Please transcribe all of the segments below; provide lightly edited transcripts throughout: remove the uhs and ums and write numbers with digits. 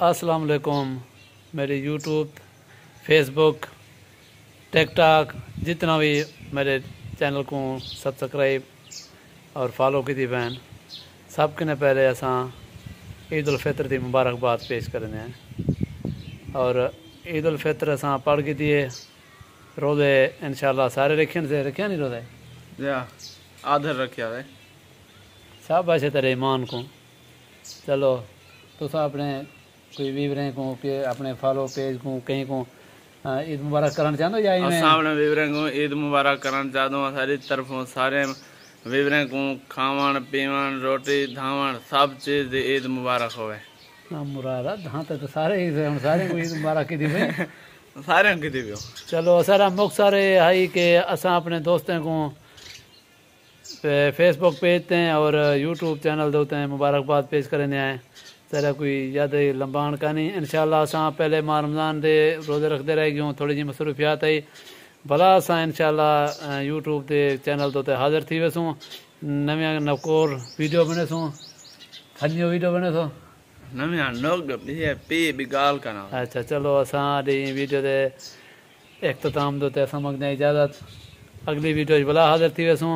अस्सलाम वालेकुम। मेरी यूट्यूब, फेसबुक, टिकटॉक जितना भी मेरे चैनल को सब्सक्राइब और फॉलो की थी बहन सब के ने पहले असा ईद उल फितर की मुबारकबाद पेश करने हैं। और ईद उल फितर असा पढ़ की थी रोज़े इंशाल्लाह सारे रखे से रखे नहीं रोज़े आधर रखा है सब अच्छे तेरे ईमान को। चलो तुस अपने कोई विवरण को अपने फॉलो पेज को कहीं को ईद मुबारक करना चाहते हो या अपने विवरण को ईद मुबारक करना चाहता हूँ। सारी तरफों सारे विवरण को खावन पीवन रोटी धावन सब चीज ईद मुबारक होवे। मुराद हाँ तो सारे सारे को ईद मुबारक की दी सारे की दी। चलो सारा मकसद है कि असा अपने दोस्तों को फेसबुक पेज ते और यूट्यूब चैनल दोते हैं मुबारकबाद पेश करने आए। सारा कोई ज़्यादा लंबाण का नहीं इंशाल्लाह असा पहले माह रमज़ान दे रोज़े रखते रह गए थोड़ी जी मसरूफियात आई भला असा इंशाल्लाह यूट्यूब के चैनल दोते हाजिर थी वैसूँ नव्या नवकोर वीडियो बने सूँ फनियो वीडियो बने सो नव्या नोग पी बिगाल का नाम। अच्छा चलो असा वीडियो दे इख्तिताम दोते असा मंगने इजाज़त अगली वीडियो भला हाजिर थी वैसूँ।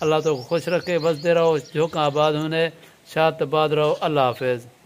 अल्लाह तो खुश रखे बसते रहो झोंका आबाद होने शाद आबाद रहो। अल्लाह हाफिज़।